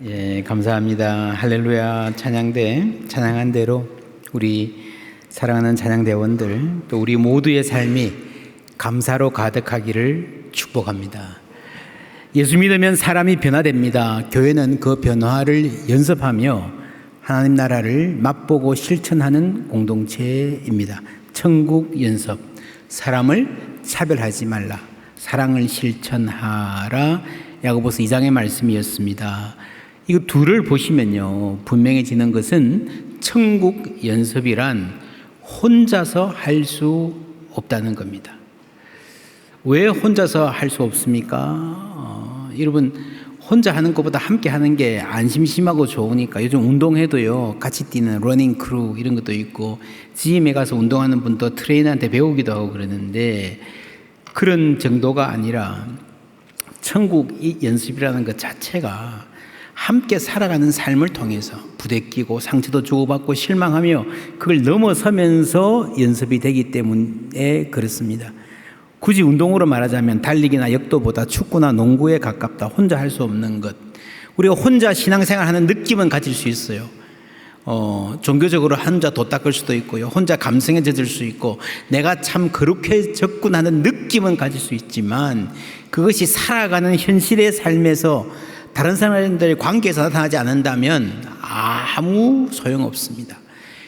예, 감사합니다. 할렐루야. 찬양한 대로 우리 사랑하는 찬양대원들 또 우리 모두의 삶이 감사로 가득하기를 축복합니다. 예수 믿으면 사람이 변화됩니다. 교회는 그 변화를 연습하며 하나님 나라를 맛보고 실천하는 공동체입니다. 천국 연습, 사람을 차별하지 말라, 사랑을 실천하라. 야고보서 2장의 말씀이었습니다. 이거 둘을 보시면요, 분명해지는 것은 천국 연습이란 혼자서 할 수 없다는 겁니다. 왜 혼자서 할 수 없습니까? 여러분, 혼자 하는 것보다 함께 하는 게 안 심심하고 좋으니까 요즘 운동해도요, 같이 뛰는 러닝 크루 이런 것도 있고, GM에 가서 운동하는 분도 트레이너한테 배우기도 하고 그러는데, 그런 정도가 아니라 천국 연습이라는 것 자체가 함께 살아가는 삶을 통해서 부대끼고 상처도 주고받고 실망하며 그걸 넘어서면서 연습이 되기 때문에 그렇습니다. 굳이 운동으로 말하자면 달리기나 역도보다 축구나 농구에 가깝다. 혼자 할 수 없는 것. 우리가 혼자 신앙생활하는 느낌은 가질 수 있어요. 종교적으로 혼자 도 닦을 수도 있고요, 혼자 감성에 젖을 수 있고, 내가 참 거룩해졌구나 하는 느낌은 가질 수 있지만 그것이 살아가는 현실의 삶에서 다른 사람들의 관계에서 나타나지 않는다면 아무 소용없습니다.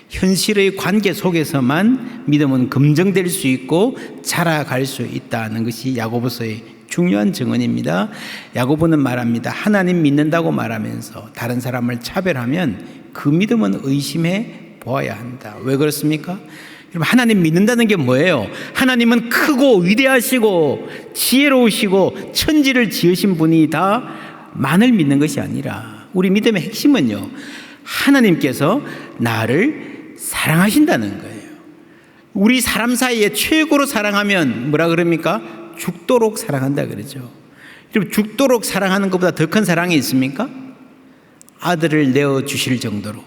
현실의 관계 속에서만 믿음은 검증될 수 있고 자라갈 수 있다는 것이 야고보서의 중요한 증언입니다. 야고보는 말합니다. 하나님 믿는다고 말하면서 다른 사람을 차별하면 그 믿음은 의심해 보아야 한다. 왜 그렇습니까? 여러분, 하나님 믿는다는 게 뭐예요? 하나님은 크고 위대하시고 지혜로우시고 천지를 지으신 분이 다 만을 믿는 것이 아니라, 우리 믿음의 핵심은요, 하나님께서 나를 사랑하신다는 거예요. 우리 사람 사이에 최고로 사랑하면 뭐라 그럽니까? 죽도록 사랑한다 그러죠. 여러분, 죽도록 사랑하는 것보다 더 큰 사랑이 있습니까? 아들을 내어주실 정도로.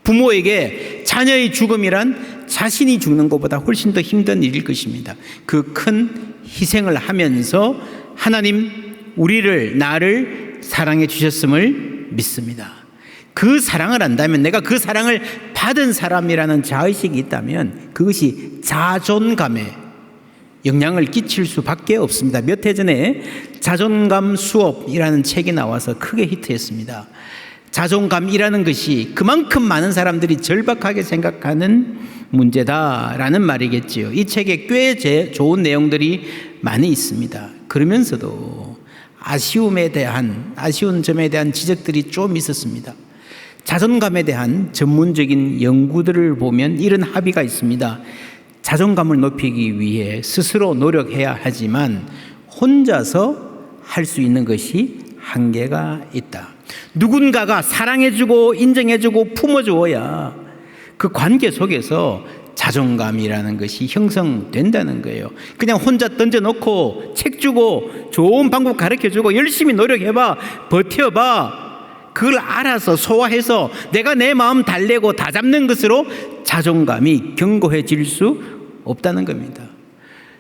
부모에게 자녀의 죽음이란 자신이 죽는 것보다 훨씬 더 힘든 일일 것입니다. 그 큰 희생을 하면서 하나님 나를 사랑해 주셨음을 믿습니다. 그 사랑을 안다면, 내가 그 사랑을 받은 사람이라는 자의식이 있다면 그것이 자존감에 영향을 끼칠 수밖에 없습니다. 몇 해 전에 자존감 수업이라는 책이 나와서 크게 히트했습니다. 자존감이라는 것이 그만큼 많은 사람들이 절박하게 생각하는 문제다라는 말이겠지요. 이 책에 꽤 좋은 내용들이 많이 있습니다. 그러면서도 아쉬운 점에 대한 지적들이 좀 있었습니다. 자존감에 대한 전문적인 연구들을 보면 이런 합의가 있습니다. 자존감을 높이기 위해 스스로 노력해야 하지만 혼자서 할 수 있는 것이 한계가 있다. 누군가가 사랑해주고 인정해주고 품어주어야 그 관계 속에서 자존감이라는 것이 형성된다는 거예요. 그냥 혼자 던져놓고 책 주고 좋은 방법 가르쳐주고 열심히 노력해봐, 버텨봐, 그걸 알아서 소화해서 내가 내 마음 달래고 다 잡는 것으로 자존감이 견고해질 수 없다는 겁니다.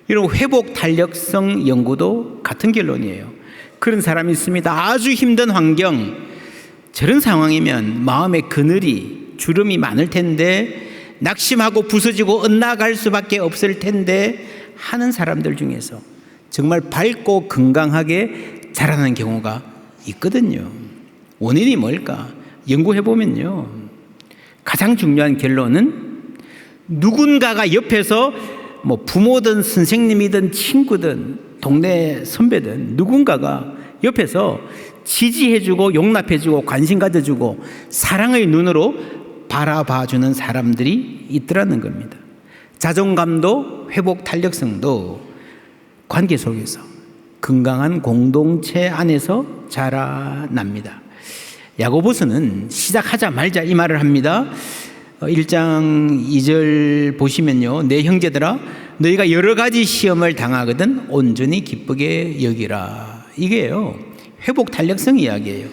이런 회복 탄력성 연구도 같은 결론이에요. 그런 사람이 있습니다. 아주 힘든 환경, 저런 상황이면 마음에 그늘이 주름이 많을 텐데, 낙심하고 부서지고 엇나갈 수밖에 없을 텐데 하는 사람들 중에서 정말 밝고 건강하게 자라는 경우가 있거든요. 원인이 뭘까? 연구해보면요, 가장 중요한 결론은 누군가가 옆에서 부모든 선생님이든 친구든 동네 선배든 누군가가 옆에서 지지해주고 용납해주고 관심 가져주고 사랑의 눈으로 바라봐주는 사람들이 있더라는 겁니다. 자존감도 회복 탄력성도 관계 속에서 건강한 공동체 안에서 자라납니다. 야고보서는 시작하자마자 이 말을 합니다. 1장 2절 보시면요, 내 형제들아, 너희가 여러 가지 시험을 당하거든 온전히 기쁘게 여기라. 이게요, 회복 탄력성 이야기예요.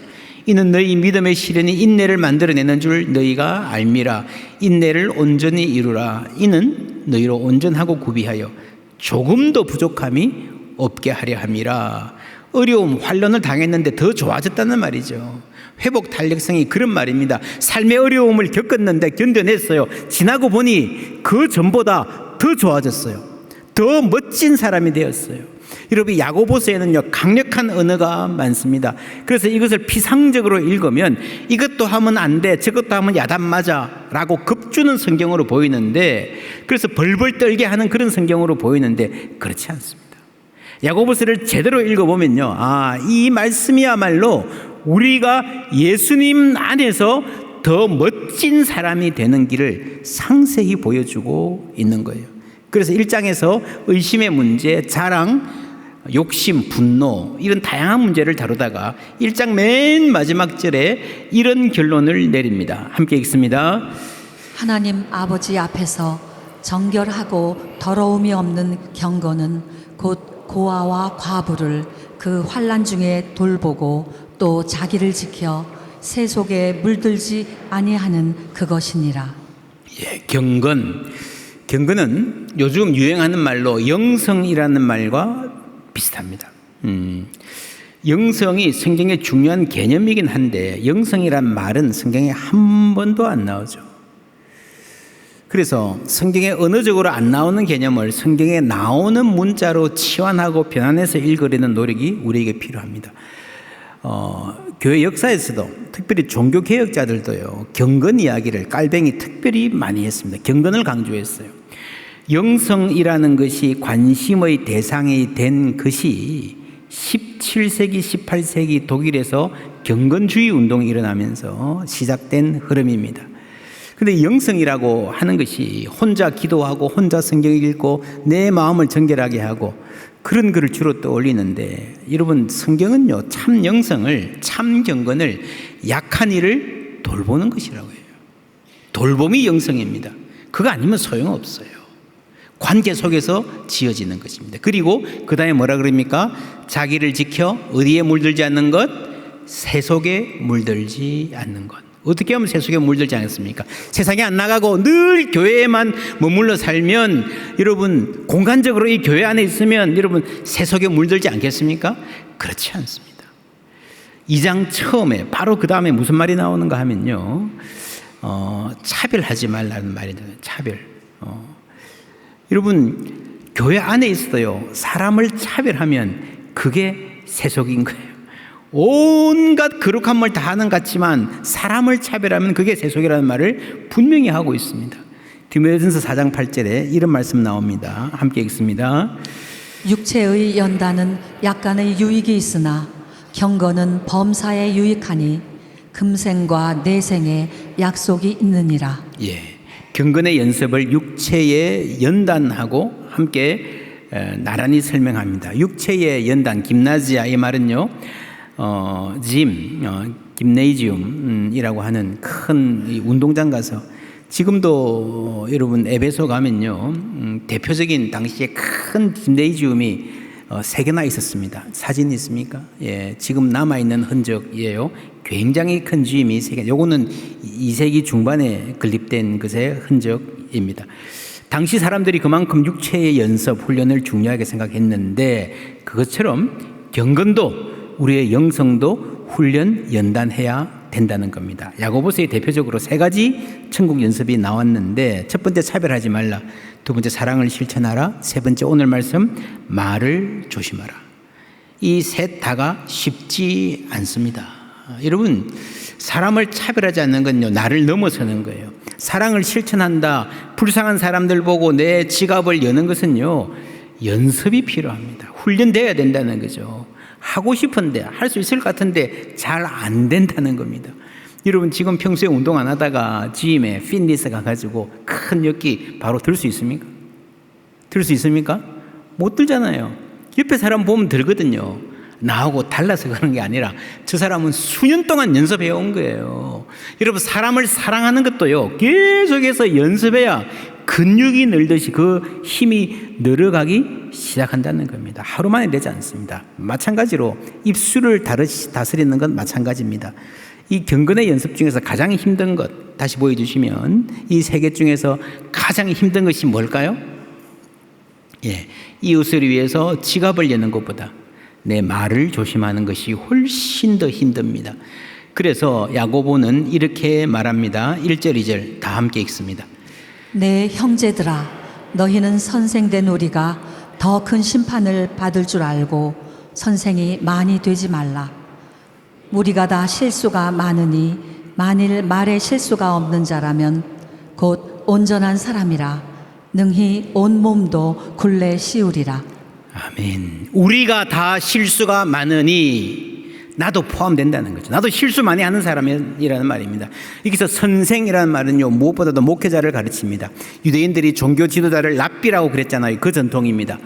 이는 너희 믿음의 시련이 인내를 만들어내는 줄 너희가 알미라. 인내를 온전히 이루라. 이는 너희로 온전하고 구비하여 조금도 부족함이 없게 하려 함이라. 어려움, 환난을 당했는데 더 좋아졌다는 말이죠. 회복 탄력성이 그런 말입니다. 삶의 어려움을 겪었는데 견뎌냈어요. 지나고 보니 그 전보다 더 좋아졌어요. 더 멋진 사람이 되었어요. 여러분, 야고보서에는요 강력한 언어가 많습니다. 그래서 이것을 피상적으로 읽으면 이것도 하면 안 돼, 저것도 하면 야단 맞아 라고 급주는 성경으로 보이는데, 그래서 벌벌 떨게 하는 그런 성경으로 보이는데 그렇지 않습니다. 야고보서를 제대로 읽어보면요, 이 말씀이야말로 우리가 예수님 안에서 더 멋진 사람이 되는 길을 상세히 보여주고 있는 거예요. 그래서 1장에서 의심의 문제, 자랑, 욕심, 분노 이런 다양한 문제를 다루다가 1장 맨 마지막 절에 이런 결론을 내립니다. 함께 읽습니다. 하나님 아버지 앞에서 정결하고 더러움이 없는 경건은 곧 고아와 과부를 그 환난 중에 돌보고 또 자기를 지켜 새 속에 물들지 아니하는 그것이니라. 경건은 요즘 유행하는 말로 영성이라는 말과 비슷합니다. 영성이 성경의 중요한 개념이긴 한데 영성이란 말은 성경에 한 번도 안 나오죠. 그래서 성경에 언어적으로 안 나오는 개념을 성경에 나오는 문자로 치환하고 변환해서 읽으려는 노력이 우리에게 필요합니다. 교회 역사에서도 특별히 종교개혁자들도요 경건 이야기를 깔뱅이 특별히 많이 했습니다. 경건을 강조했어요. 영성이라는 것이 관심의 대상이 된 것이 17세기, 18세기 독일에서 경건주의 운동이 일어나면서 시작된 흐름입니다. 그런데 영성이라고 하는 것이 혼자 기도하고 혼자 성경을 읽고 내 마음을 정결하게 하고 그런 글을 주로 떠올리는데, 여러분, 성경은요 참 영성을, 참 경건을 약한 이를 돌보는 것이라고 해요. 돌봄이 영성입니다. 그거 아니면 소용없어요. 관계 속에서 지어지는 것입니다. 그리고 그 다음에 뭐라 그럽니까? 자기를 지켜 어디에 물들지 않는 것? 새 속에 물들지 않는 것. 어떻게 하면 새 속에 물들지 않습니까? 세상에 안 나가고 늘 교회에만 머물러 살면, 여러분, 공간적으로 이 교회 안에 있으면 여러분 새 속에 물들지 않겠습니까? 그렇지 않습니다. 2장 처음에 바로 그 다음에 무슨 말이 나오는가 하면요, 차별하지 말라는 말이 나와요. 차별. 여러분, 교회 안에 있어요 사람을 차별하면 그게 세속인 거예요. 온갖 거룩한 말 다 하는 것 같지만 사람을 차별하면 그게 세속이라는 말을 분명히 하고 있습니다. 디모데전서 4장 8절에 이런 말씀 나옵니다. 함께 읽습니다. 육체의 연단은 약간의 유익이 있으나 경건은 범사에 유익하니 금생과 내생에 약속이 있느니라. 경건의 연습을 육체의 연단하고 함께 나란히 설명합니다. 육체의 연단, 김나지아, 이 말은요 김네이지움이라고 하는 큰 운동장 가서, 지금도 여러분 에베소 가면요 대표적인 당시에 큰 김네이지움이 3개나 있었습니다. 사진 있습니까? 지금 남아있는 흔적이에요. 굉장히 큰 지음이 3개. 요거는 2세기 중반에 건립된 것의 흔적입니다. 당시 사람들이 그만큼 육체의 연습, 훈련을 중요하게 생각했는데, 그것처럼 경건도 우리의 영성도 훈련, 연단해야 된다는 겁니다. 야고보서에 대표적으로 3가지 천국 연습이 나왔는데, 첫 번째 차별하지 말라, 두 번째 사랑을 실천하라, 세 번째 오늘 말씀 말을 조심하라. 이 셋 다가 쉽지 않습니다. 여러분, 사람을 차별하지 않는 건요 나를 넘어서는 거예요. 사랑을 실천한다, 불쌍한 사람들 보고 내 지갑을 여는 것은요 연습이 필요합니다. 훈련돼야 된다는 거죠. 하고 싶은데 할 수 있을 것 같은데 잘 안 된다는 겁니다. 여러분, 지금 평소에 운동 안 하다가 짐에 피트니스 가가지고 큰 역기 바로 들 수 있습니까? 들 수 있습니까? 못 들잖아요. 옆에 사람 보면 들거든요. 나하고 달라서 그런 게 아니라 저 사람은 수년 동안 연습해 온 거예요. 여러분, 사람을 사랑하는 것도요 계속해서 연습해야 근육이 늘듯이 그 힘이 늘어가기 시작한다는 겁니다. 하루 만에 되지 않습니다. 마찬가지로 입술을 다스리는 건 마찬가지입니다. 이 경건의 연습 중에서 가장 힘든 것 다시 보여주시면, 이 3개 중에서 가장 힘든 것이 뭘까요? 이웃을 위해서 지갑을 여는 것보다 내 말을 조심하는 것이 훨씬 더 힘듭니다. 그래서 야고보는 이렇게 말합니다. 1절, 2절 다 함께 읽습니다. 내 형제들아, 너희는 선생된 우리가 더 큰 심판을 받을 줄 알고 선생이 많이 되지 말라. 우리가 다 실수가 많으니 만일 말에 실수가 없는 자라면 곧 온전한 사람이라 능히 온 몸도 굴레 씌우리라. 아멘. 우리가 다 실수가 많으니 나도 포함된다는 거죠. 나도 실수 많이 하는 사람이라는 말입니다. 여기서 선생이라는 말은요, 무엇보다도 목회자를 가르칩니다. 유대인들이 종교 지도자를 랍비라고 그랬잖아요. 그 전통입니다.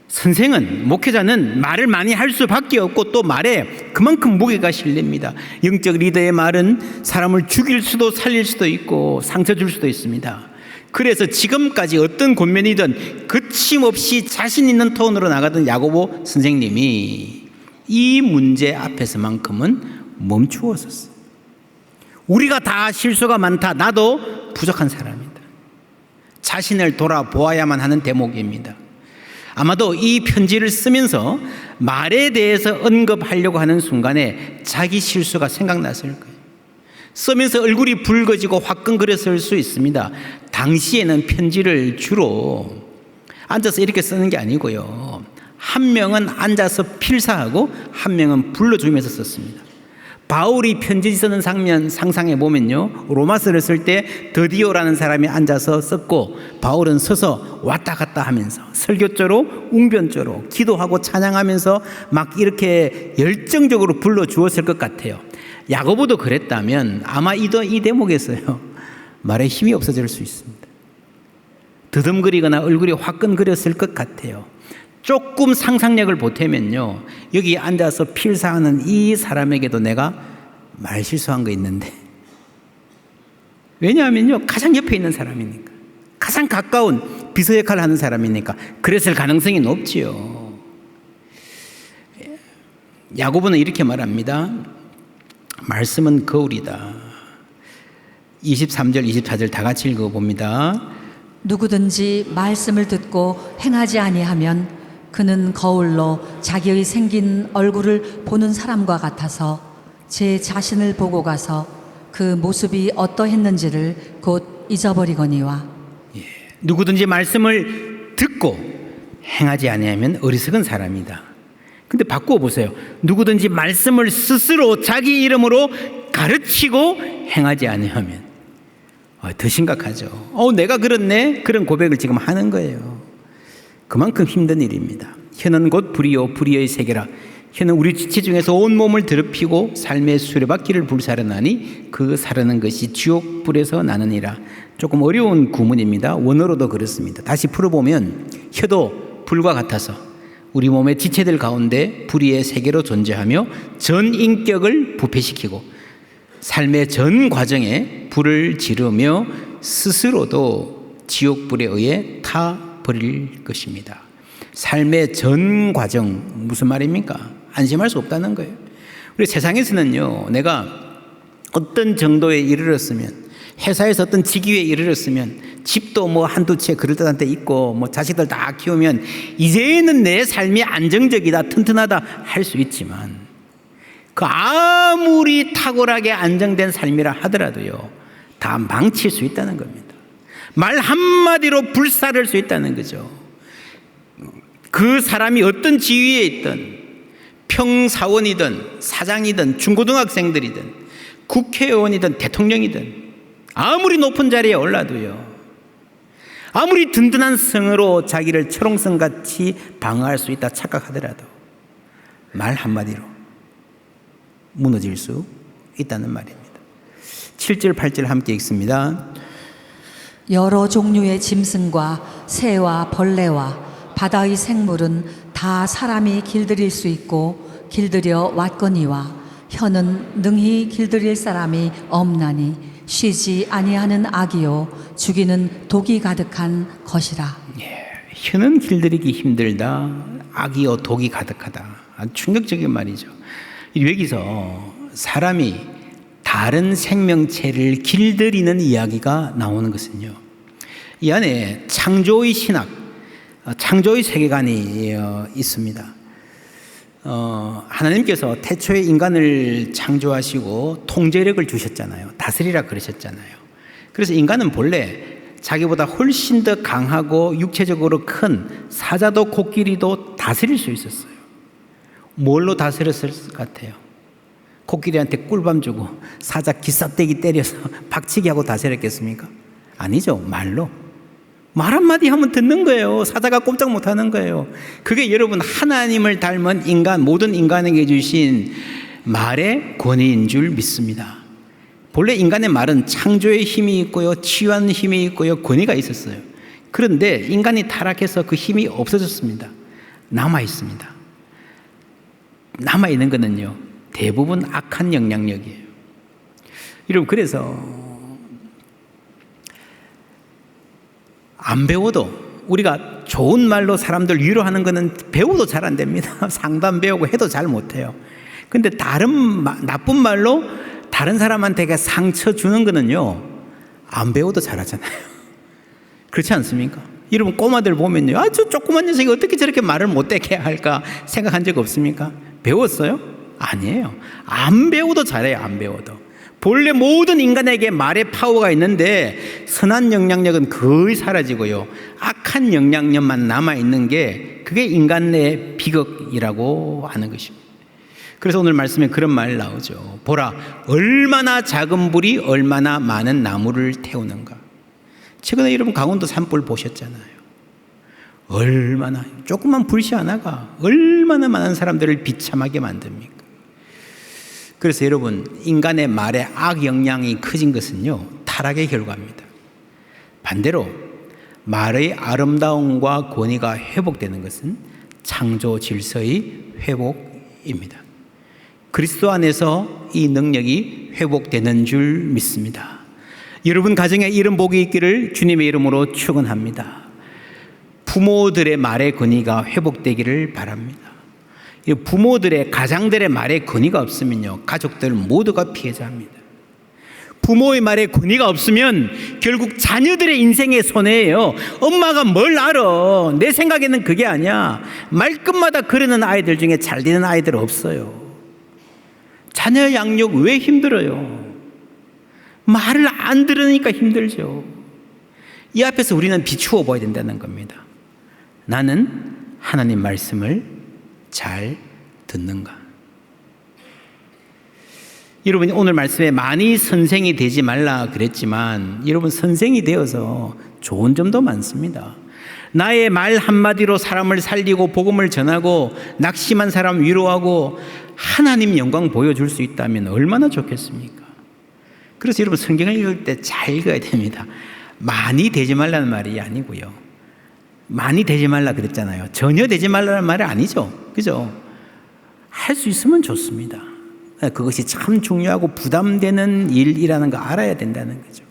선생은, 목회자는 말을 많이 할 수밖에 없고 또 말에 그만큼 무게가 실립니다. 영적 리더의 말은 사람을 죽일 수도 살릴 수도 있고 상처 줄 수도 있습니다. 그래서 지금까지 어떤 권면이든 거침없이 자신 있는 톤으로 나가던 야고보 선생님이 이 문제 앞에서만큼은 멈추었었어요. 우리가 다 실수가 많다. 나도 부족한 사람이다. 자신을 돌아보아야만 하는 대목입니다. 아마도 이 편지를 쓰면서 말에 대해서 언급하려고 하는 순간에 자기 실수가 생각났을 거예요. 쓰면서 얼굴이 붉어지고 화끈거렸을 수 있습니다. 당시에는 편지를 주로 앉아서 이렇게 쓰는 게 아니고요. 한 명은 앉아서 필사하고 한 명은 불러주면서 썼습니다. 바울이 편지 쓰는 장면 상상해 보면요, 로마서를 쓸 때 드디오라는 사람이 앉아서 썼고 바울은 서서 왔다 갔다 하면서 설교조로 웅변조로 기도하고 찬양하면서 막 이렇게 열정적으로 불러주었을 것 같아요. 야고보도 그랬다면 아마 이 대목에서요, 말에 힘이 없어질 수 있습니다. 더듬거리거나 얼굴이 화끈거렸을 것 같아요. 조금 상상력을 보태면요, 여기 앉아서 필사하는 이 사람에게도 내가 말 실수한 거 있는데, 왜냐하면요, 가장 옆에 있는 사람이니까, 가장 가까운 비서 역할을 하는 사람이니까 그랬을 가능성이 높지요. 야고보는 이렇게 말합니다. 말씀은 거울이다. 23절 24절 다 같이 읽어봅니다. 누구든지 말씀을 듣고 행하지 아니하면 그는 거울로 자기의 생긴 얼굴을 보는 사람과 같아서 제 자신을 보고 가서 그 모습이 어떠했는지를 곧 잊어버리거니와. 누구든지 말씀을 듣고 행하지 아니하면 어리석은 사람이다. 근데 바꾸어 보세요. 누구든지 말씀을 스스로 자기 이름으로 가르치고 행하지 아니하면 더 심각하죠. 내가 그렇네. 그런 고백을 지금 하는 거예요. 그만큼 힘든 일입니다. 혀는 곧 불이요 불의의 세계라. 혀는 우리 지체 중에서 온 몸을 더럽히고 삶의 수레바퀴를 불사르나니 그 사르는 것이 지옥불에서 나느니라. 조금 어려운 구문입니다. 원어로도 그렇습니다. 다시 풀어보면 혀도 불과 같아서 우리 몸의 지체들 가운데 불의의 세계로 존재하며 전 인격을 부패시키고 삶의 전 과정에 불을 지르며 스스로도 지옥불에 의해 타버릴 것입니다. 삶의 전 과정, 무슨 말입니까? 안심할 수 없다는 거예요. 우리 세상에서는요, 내가 어떤 정도에 이르렀으면, 회사에서 어떤 직위에 이르렀으면, 집도 뭐 한두 채 그럴듯한 데 있고, 뭐 자식들 다 키우면 이제는 내 삶이 안정적이다, 튼튼하다 할 수 있지만, 그 아무리 탁월하게 안정된 삶이라 하더라도요, 다 망칠 수 있다는 겁니다. 말 한마디로 불사를 수 있다는 거죠. 그 사람이 어떤 지위에 있든, 평사원이든 사장이든 중고등학생들이든 국회의원이든 대통령이든 아무리 높은 자리에 올라도요, 아무리 든든한 성으로 자기를 철옹성같이 방어할 수 있다 착각하더라도 말 한마디로 무너질 수 있다는 말입니다. 7절 8절 함께 읽습니다. 여러 종류의 짐승과 새와 벌레와 바다의 생물은 다 사람이 길들일 수 있고 길들여 왔거니와 혀는 능히 길들일 사람이 없나니 쉬지 아니하는 악이요 죽이는 독이 가득한 것이라. 혀는 길들이기 힘들다. 악이요 독이 가득하다. 아주 충격적인 말이죠. 여기서 사람이 다른 생명체를 길들이는 이야기가 나오는 것은요, 이 안에 창조의 신학, 창조의 세계관이 있습니다. 하나님께서 태초에 인간을 창조하시고 통제력을 주셨잖아요. 다스리라 그러셨잖아요. 그래서 인간은 본래 자기보다 훨씬 더 강하고 육체적으로 큰 사자도 코끼리도 다스릴 수 있었어요. 뭘로 다스렸을 것 같아요? 코끼리한테 꿀밤 주고 사자 기싸대기 때려서 박치기 하고 다스렸겠습니까? 아니죠. 말로. 말 한마디 하면 듣는 거예요. 사자가 꼼짝 못하는 거예요. 그게 여러분 하나님을 닮은 인간, 모든 인간에게 주신 말의 권위인 줄 믿습니다. 본래 인간의 말은 창조의 힘이 있고요, 치유하는 힘이 있고요, 권위가 있었어요. 그런데 인간이 타락해서 그 힘이 없어졌습니다. 남아있습니다. 남아있는 거는요, 대부분 악한 영향력이에요. 여러분, 그래서 안 배워도 우리가 좋은 말로 사람들 위로하는 거는 배워도 잘 안 됩니다. 상담 배우고 해도 잘 못해요. 근데 나쁜 말로 다른 사람한테 상처 주는 거는요, 안 배워도 잘하잖아요. 그렇지 않습니까? 여러분 꼬마들 보면요, 저 조그만 녀석이 어떻게 저렇게 말을 못되게 할까 생각한 적 없습니까? 배웠어요? 아니에요. 안 배워도 잘해요. 안 배워도. 본래 모든 인간에게 말의 파워가 있는데 선한 영향력은 거의 사라지고요, 악한 영향력만 남아있는 게 그게 인간의 비극이라고 하는 것입니다. 그래서 오늘 말씀에 그런 말 나오죠. 보라, 얼마나 작은 불이 얼마나 많은 나무를 태우는가. 최근에 여러분 강원도 산불 보셨잖아요. 얼마나 조그만 불씨 하나가 얼마나 많은 사람들을 비참하게 만듭니까? 그래서 여러분, 인간의 말에 악 영향이 커진 것은요, 타락의 결과입니다. 반대로 말의 아름다움과 권위가 회복되는 것은 창조 질서의 회복입니다. 그리스도 안에서 이 능력이 회복되는 줄 믿습니다. 여러분 가정에 이런 복이 있기를 주님의 이름으로 축원합니다. 부모들의 말의 권위가 회복되기를 바랍니다. 부모들의, 가장들의 말의 권위가 없으면요, 가족들 모두가 피해자입니다. 부모의 말에 권위가 없으면 결국 자녀들의 인생의 손해예요. 엄마가 뭘 알아? 내 생각에는 그게 아니야. 말끝마다 그러는 아이들 중에 잘 되는 아이들 없어요. 자녀 양육 왜 힘들어요? 말을 안 들으니까 힘들죠. 이 앞에서 우리는 비추어 봐야 된다는 겁니다. 나는 하나님 말씀을 잘 듣는가? 여러분이 오늘 말씀에 많이 선생이 되지 말라 그랬지만 여러분 선생이 되어서 좋은 점도 많습니다. 나의 말 한마디로 사람을 살리고 복음을 전하고 낙심한 사람 위로하고 하나님 영광 보여줄 수 있다면 얼마나 좋겠습니까? 그래서 여러분 성경을 읽을 때 잘 읽어야 됩니다. 많이 되지 말라는 말이 아니고요, 많이 되지 말라 그랬잖아요. 전혀 되지 말라는 말이 아니죠. 그죠? 할 수 있으면 좋습니다. 그것이 참 중요하고 부담되는 일이라는 거 알아야 된다는 거죠.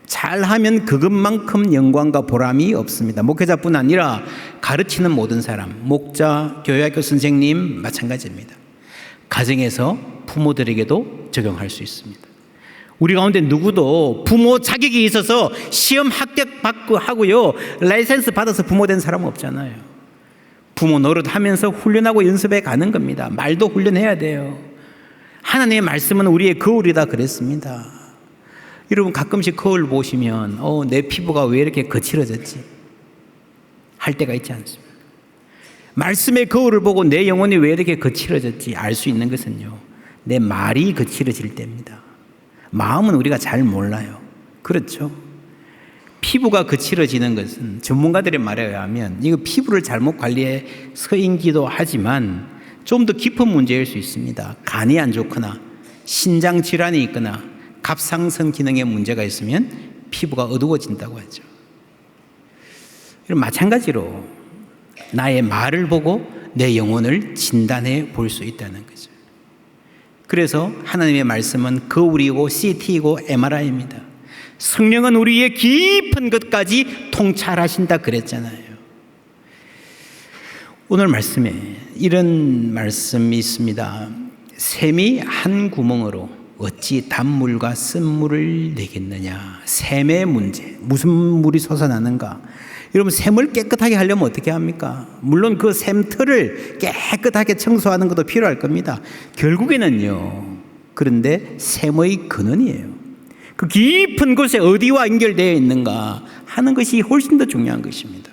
잘하면 그것만큼 영광과 보람이 없습니다. 목회자뿐 아니라 가르치는 모든 사람, 목자, 교회학교 선생님 마찬가지입니다. 가정에서 부모들에게도 적용할 수 있습니다. 우리 가운데 누구도 부모 자격이 있어서 시험 합격 받고 하고요, 라이센스 받아서 부모 된 사람은 없잖아요. 부모 노릇하면서 훈련하고 연습해 가는 겁니다. 말도 훈련해야 돼요. 하나님의 말씀은 우리의 거울이다 그랬습니다. 여러분 가끔씩 거울 보시면 내 피부가 왜 이렇게 거칠어졌지? 할 때가 있지 않습니까? 말씀의 거울을 보고 내 영혼이 왜 이렇게 거칠어졌지 알 수 있는 것은요, 내 말이 거칠어질 때입니다. 마음은 우리가 잘 몰라요. 그렇죠? 피부가 거칠어지는 것은 전문가들의 말에 의하면 이거 피부를 잘못 관리해서인기도 하지만 좀 더 깊은 문제일 수 있습니다. 간이 안 좋거나 신장 질환이 있거나 갑상선 기능에 문제가 있으면 피부가 어두워진다고 하죠. 마찬가지로 나의 말을 보고 내 영혼을 진단해 볼 수 있다는 거죠. 그래서 하나님의 말씀은 거울이고 CT이고 MRI입니다. 성령은 우리의 깊은 것까지 통찰하신다 그랬잖아요. 오늘 말씀에 이런 말씀이 있습니다. 샘이 한 구멍으로 어찌 단물과 쓴물을 내겠느냐. 샘의 문제, 무슨 물이 솟아나는가. 여러분, 샘을 깨끗하게 하려면 어떻게 합니까? 물론 그 샘틀을 깨끗하게 청소하는 것도 필요할 겁니다. 결국에는요, 그런데 샘의 근원이에요. 그 깊은 곳에 어디와 연결되어 있는가 하는 것이 훨씬 더 중요한 것입니다.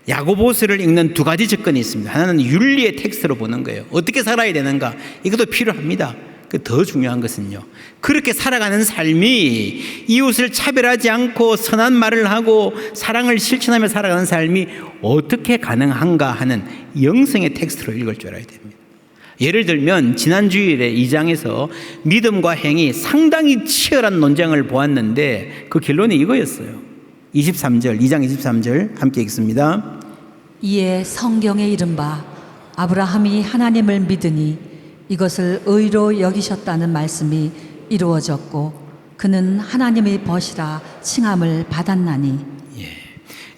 야고보서를 읽는 두 가지 접근이 있습니다. 하나는 윤리의 텍스트로 보는 거예요. 어떻게 살아야 되는가, 이것도 필요합니다. 더 중요한 것은요, 그렇게 살아가는 삶이, 이웃을 차별하지 않고 선한 말을 하고 사랑을 실천하며 살아가는 삶이 어떻게 가능한가 하는 영성의 텍스트로 읽을 줄 알아야 됩니다. 예를 들면 지난 주일에 2장에서 믿음과 행위 상당히 치열한 논쟁을 보았는데 그 결론이 이거였어요. 23절, 2장 23절 함께 읽습니다. 이에 성경에 이른바 아브라함이 하나님을 믿으니 이것을 의로 여기셨다는 말씀이 이루어졌고 그는 하나님의 벗이라 칭함을 받았나니.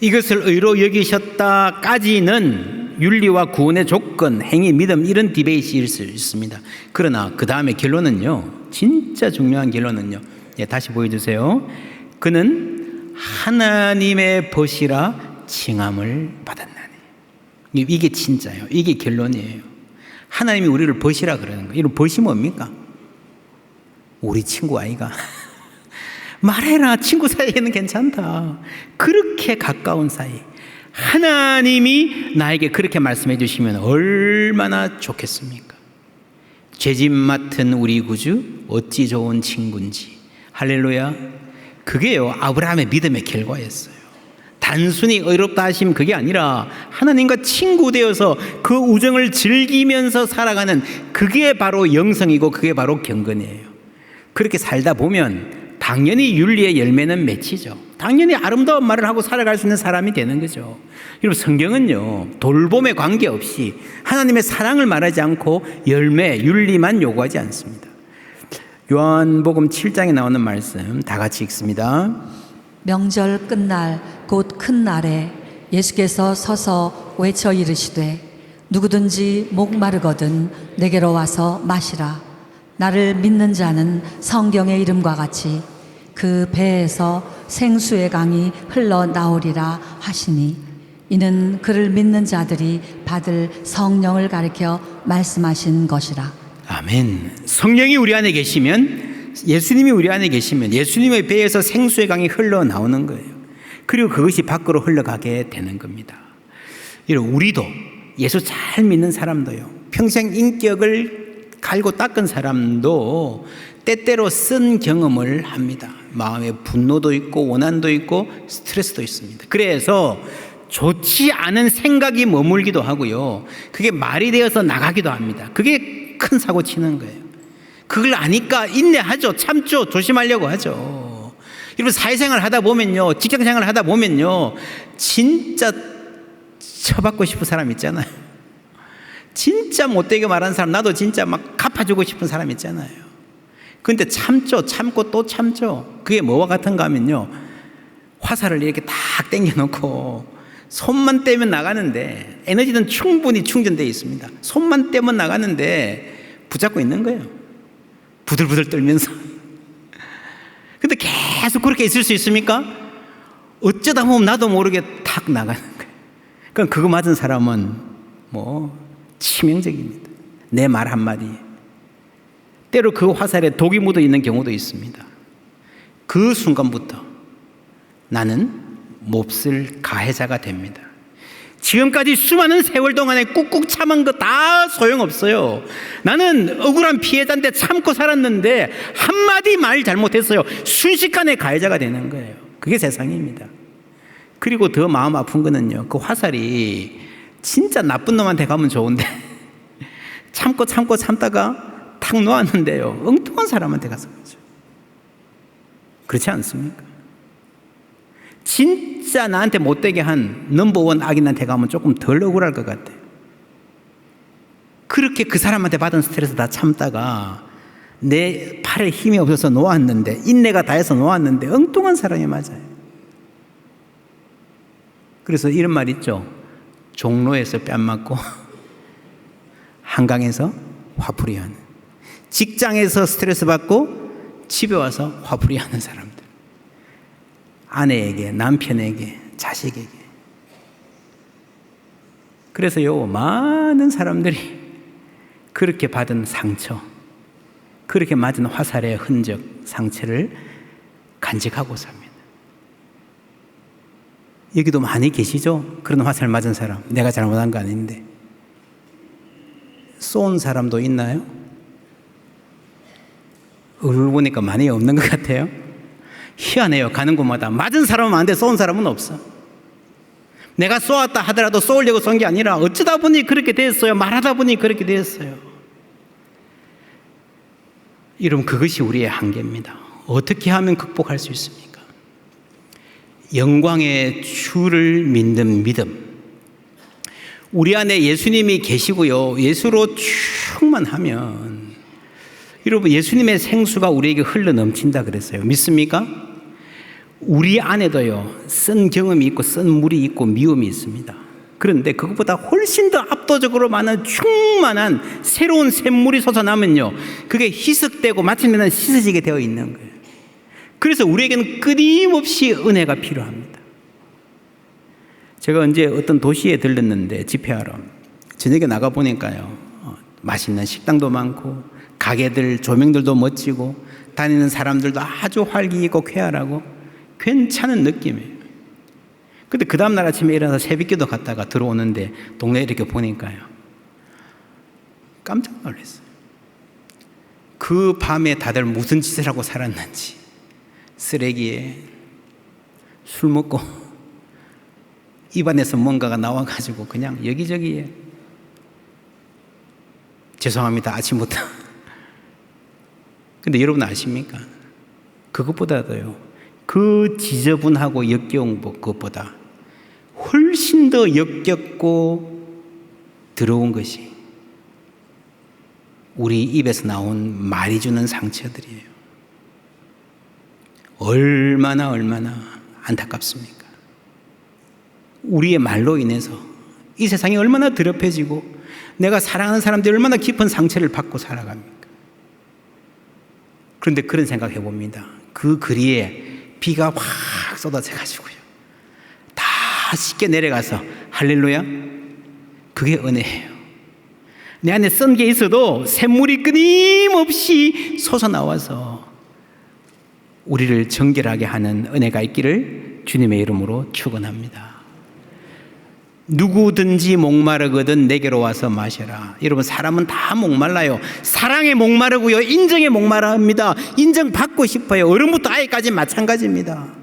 이것을 의로 여기셨다까지는 윤리와 구원의 조건, 행위, 믿음 이런 디베이트일 수 있습니다. 그러나 그 다음에 결론은요, 진짜 중요한 결론은요, 다시 보여주세요. 그는 하나님의 벗이라 칭함을 받았나니. 이게 진짜예요. 이게 결론이에요. 하나님이 우리를 벗이라 그러는 거예요. 이런 벗이 뭡니까? 우리 친구 아이가 말해라, 친구 사이에는 괜찮다. 그렇게 가까운 사이, 하나님이 나에게 그렇게 말씀해 주시면 얼마나 좋겠습니까? 죄짐 맡은 우리 구주 어찌 좋은 친구인지. 할렐루야. 그게요, 아브라함의 믿음의 결과였어요. 단순히 의롭다 하심 그게 아니라 하나님과 친구 되어서 그 우정을 즐기면서 살아가는, 그게 바로 영성이고 그게 바로 경건이에요. 그렇게 살다 보면 당연히 윤리의 열매는 맺히죠. 당연히 아름다운 말을 하고 살아갈 수 있는 사람이 되는 거죠. 여러분, 성경은요, 돌봄에 관계없이 하나님의 사랑을 말하지 않고 열매, 윤리만 요구하지 않습니다. 요한복음 7장에 나오는 말씀 다 같이 읽습니다. 명절 끝날 곧 큰 날에 예수께서 서서 외쳐 이르시되 누구든지 목마르거든 내게로 와서 마시라. 나를 믿는 자는 성경의 이름과 같이 그 배에서 생수의 강이 흘러나오리라 하시니, 이는 그를 믿는 자들이 받을 성령을 가리켜 말씀하신 것이라. 아멘. 성령이 우리 안에 계시면, 예수님이 우리 안에 계시면 예수님의 배에서 생수의 강이 흘러나오는 거예요. 그리고 그것이 밖으로 흘러가게 되는 겁니다. 우리도, 예수 잘 믿는 사람도요, 평생 인격을 갈고 닦은 사람도 때때로 쓴 경험을 합니다. 마음에 분노도 있고 원한도 있고 스트레스도 있습니다. 그래서 좋지 않은 생각이 머물기도 하고요, 그게 말이 되어서 나가기도 합니다. 그게 큰 사고 치는 거예요. 그걸 아니까 인내하죠. 참죠. 조심하려고 하죠. 여러분, 사회생활 하다 보면요, 직장생활 하다 보면요, 진짜 쳐받고 싶은 사람 있잖아요. 진짜 못되게 말하는 사람, 나도 진짜 막 갚아주고 싶은 사람 있잖아요. 근데 참죠. 참고 또 참죠. 그게 뭐와 같은가 하면요, 화살을 이렇게 딱 당겨놓고 손만 떼면 나가는데, 에너지는 충분히 충전되어 있습니다. 손만 떼면 나가는데 붙잡고 있는 거예요. 부들부들 떨면서. 근데 계속 그렇게 있을 수 있습니까? 어쩌다 보면 나도 모르게 탁 나가는 거예요. 그러니까 그거 맞은 사람은 치명적입니다. 내 말 한마디에. 때로 그 화살에 독이 묻어 있는 경우도 있습니다. 그 순간부터 나는 몹쓸 가해자가 됩니다. 지금까지 수많은 세월 동안에 꾹꾹 참은 거 다 소용없어요. 나는 억울한 피해자인데 참고 살았는데 한마디 말 잘못했어요. 순식간에 가해자가 되는 거예요. 그게 세상입니다. 그리고 더 마음 아픈 거는요, 그 화살이 진짜 나쁜 놈한테 가면 좋은데 참다가 탁 놓았는데요, 엉뚱한 사람한테 가서 그렇죠. 그렇지 않습니까? 진짜 나한테 못되게 한 넘버원 악인한테 가면 조금 덜 억울할 것 같아요. 그렇게 그 사람한테 받은 스트레스 다 참다가 내 팔에 힘이 없어서 놓았는데, 인내가 다해서 놓았는데 엉뚱한 사람이 맞아요. 그래서 이런 말 있죠. 종로에서 뺨 맞고 한강에서 화풀이 하는, 직장에서 스트레스 받고 집에 와서 화풀이 하는 사람들, 아내에게, 남편에게, 자식에게. 그래서요, 많은 사람들이 그렇게 받은 상처, 그렇게 맞은 화살의 흔적, 상처를 간직하고 삽니다. 여기도 많이 계시죠? 그런 화살 맞은 사람. 내가 잘못한 거 아닌데. 쏜 사람도 있나요? 얼굴 보니까 많이 없는 것 같아요. 희한해요. 가는 곳마다 맞은 사람은 많은데 쏜 사람은 없어. 내가 쏘았다 하더라도 쏘려고 쏜 게 아니라 어쩌다 보니 그렇게 됐어요. 말하다 보니 그렇게 됐어요. 여러분, 그것이 우리의 한계입니다. 어떻게 하면 극복할 수 있습니까? 영광의 주를 믿는 믿음. 우리 안에 예수님이 계시고요, 예수로 충만하면, 여러분, 예수님의 생수가 우리에게 흘러 넘친다 그랬어요. 믿습니까? 우리 안에도요, 쓴 경험이 있고 쓴 물이 있고 미움이 있습니다. 그런데 그것보다 훨씬 더 압도적으로 많은 충만한 새로운 샘물이 솟아나면요, 그게 희석되고 마침내는 씻어지게 되어 있는 거예요. 그래서 우리에게는 끊임없이 은혜가 필요합니다. 제가 언제 어떤 도시에 들렀는데 집회하러 저녁에 나가 보니까요, 맛있는 식당도 많고 가게들 조명들도 멋지고 다니는 사람들도 아주 활기 있고 쾌활하고 괜찮은 느낌이에요. 근데 그 다음날 아침에 일어나서 새벽기도 갔다가 들어오는데 동네에 이렇게 보니까요, 깜짝 놀랐어요. 그 밤에 다들 무슨 짓을 하고 살았는지, 쓰레기에 술 먹고 입안에서 뭔가가 나와가지고 그냥 여기저기에, 죄송합니다, 아침부터. 근데 여러분 아십니까? 그것보다도요, 그 지저분하고 역겨운 것보다 훨씬 더 역겹고 더러운 것이 우리 입에서 나온 말이 주는 상처들이에요. 얼마나 안타깝습니까? 우리의 말로 인해서 이 세상이 얼마나 더럽혀지고 내가 사랑하는 사람들이 얼마나 깊은 상처를 받고 살아갑니까? 그런데 그런 생각 해봅니다. 그 거리에 비가 확 쏟아져 가지고요, 다 씻게 내려가서 할렐루야, 그게 은혜예요. 내 안에 썬 게 있어도 샘물이 끊임없이 솟아나와서 우리를 정결하게 하는 은혜가 있기를 주님의 이름으로 축원합니다. 누구든지 목마르거든 내게로 와서 마셔라. 여러분, 사람은 다 목말라요. 사랑에 목마르고요, 인정에 목마릅니다. 인정받고 싶어요. 어른부터 아이까지 마찬가지입니다.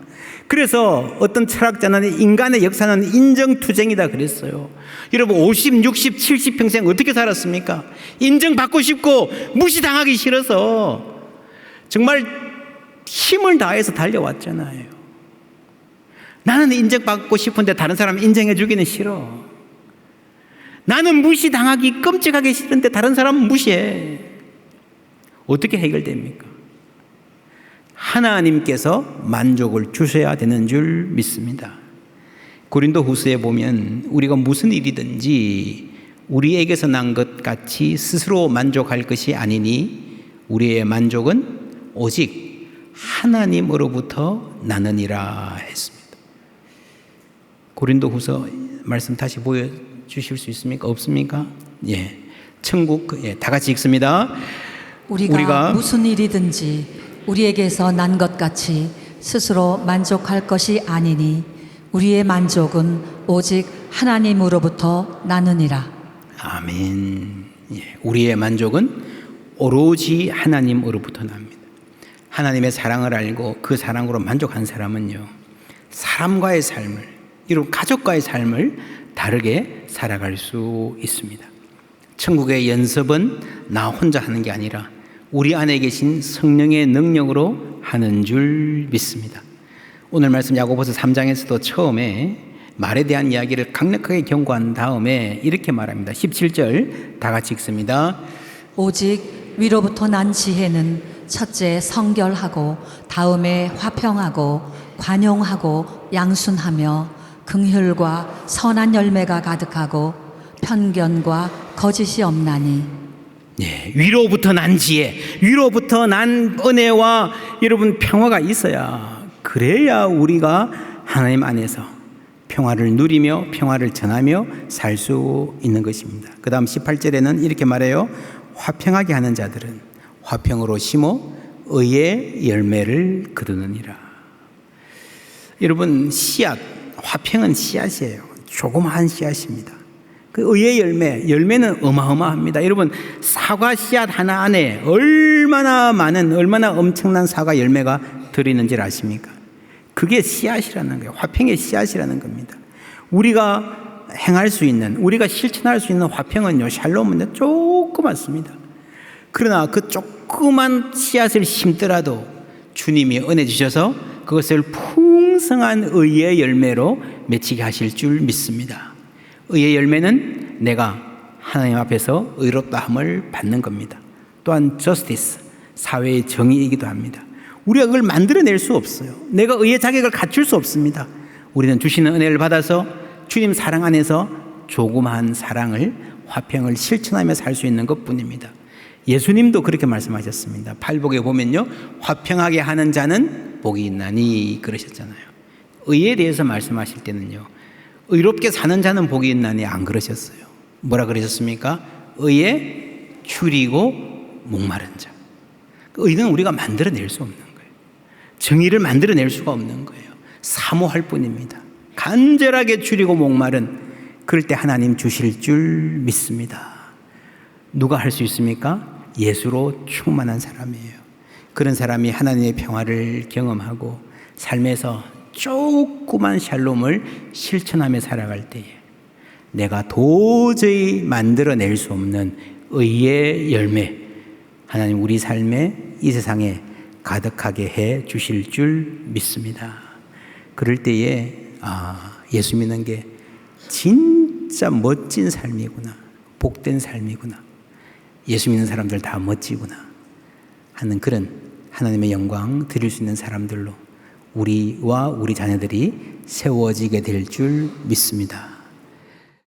그래서 어떤 철학자는 인간의 역사는 인정투쟁이다 그랬어요. 여러분, 50, 60, 70평생 어떻게 살았습니까? 인정받고 싶고 무시당하기 싫어서 정말 힘을 다해서 달려왔잖아요. 나는 인정받고 싶은데 다른 사람 인정해 주기는 싫어. 나는 무시당하기 끔찍하게 싫은데 다른 사람은 무시해. 어떻게 해결됩니까? 하나님께서 만족을 주셔야 되는 줄 믿습니다. 고린도후서에 보면 우리가 무슨 일이든지 우리에게서 난 것 같이 스스로 만족할 것이 아니니 우리의 만족은 오직 하나님으로부터 나느니라 했습니다. 고린도후서 말씀 다시 보여주실 수 있습니까? 없습니까? 예, 천국, 다 같이 읽습니다. 우리가 무슨 일이든지 우리에게서 난 것 같이 스스로 만족할 것이 아니니 우리의 만족은 오직 하나님으로부터 나느니라. 아멘. 예, 우리의 만족은 오로지 하나님으로부터 납니다. 하나님의 사랑을 알고 그 사랑으로 만족한 사람은요, 사람과의 삶을, 이런 가족과의 삶을 다르게 살아갈 수 있습니다. 천국의 연습은 나 혼자 하는 게 아니라 우리 안에 계신 성령의 능력으로 하는 줄 믿습니다. 오늘 말씀 야고보서 3장에서도 처음에 말에 대한 이야기를 강력하게 경고한 다음에 이렇게 말합니다. 17절 다 같이 읽습니다. 오직 위로부터 난 지혜는 첫째 성결하고 다음에 화평하고 관용하고 양순하며 긍휼과 선한 열매가 가득하고 편견과 거짓이 없나니. 네, 위로부터 난 지혜, 위로부터 난 은혜와 여러분 평화가 있어야, 그래야 우리가 하나님 안에서 평화를 누리며 평화를 전하며 살 수 있는 것입니다. 그 다음 18절에는 이렇게 말해요. 화평하게 하는 자들은 화평으로 심어 의의 열매를 거두느니라. 여러분, 씨앗, 화평은 씨앗이에요. 조그마한 씨앗입니다. 그 의의 열매는 어마어마합니다. 여러분, 사과 씨앗 하나 안에 얼마나 엄청난 사과 열매가 들어있는지 아십니까? 그게 씨앗이라는 거예요. 화평의 씨앗이라는 겁니다. 우리가 행할 수 있는, 우리가 실천할 수 있는 화평은요, 샬롬은 조그맣습니다. 그러나 그 조그만 씨앗을 심더라도 주님이 은혜 주셔서 그것을 풍성한 의의 열매로 맺히게 하실 줄 믿습니다. 의의 열매는 내가 하나님 앞에서 의롭다함을 받는 겁니다. 또한 justice, 사회의 정의이기도 합니다. 우리가 그걸 만들어낼 수 없어요. 내가 의의 자격을 갖출 수 없습니다. 우리는 주시는 은혜를 받아서 주님 사랑 안에서 조그마한 사랑을, 화평을 실천하며 살 수 있는 것뿐입니다. 예수님도 그렇게 말씀하셨습니다. 팔복에 보면요, 화평하게 하는 자는 복이 있나니 그러셨잖아요. 의에 대해서 말씀하실 때는요, 의롭게 사는 자는 복이 있나니 안 그러셨어요. 뭐라 그러셨습니까? 의에 줄이고 목마른 자. 의는 우리가 만들어낼 수 없는 거예요. 정의를 만들어낼 수가 없는 거예요. 사모할 뿐입니다. 간절하게 줄이고 목마른, 그럴 때 하나님 주실 줄 믿습니다. 누가 할 수 있습니까? 예수로 충만한 사람이에요. 그런 사람이 하나님의 평화를 경험하고 삶에서 조그만 샬롬을 실천하며 살아갈 때에 내가 도저히 만들어낼 수 없는 의의 열매, 하나님 우리 삶에 이 세상에 가득하게 해 주실 줄 믿습니다. 그럴 때에 예수 믿는 게 진짜 멋진 삶이구나, 복된 삶이구나, 예수 믿는 사람들 다 멋지구나 하는 그런 하나님의 영광 드릴 수 있는 사람들로 우리와 우리 자녀들이 세워지게 될 줄 믿습니다.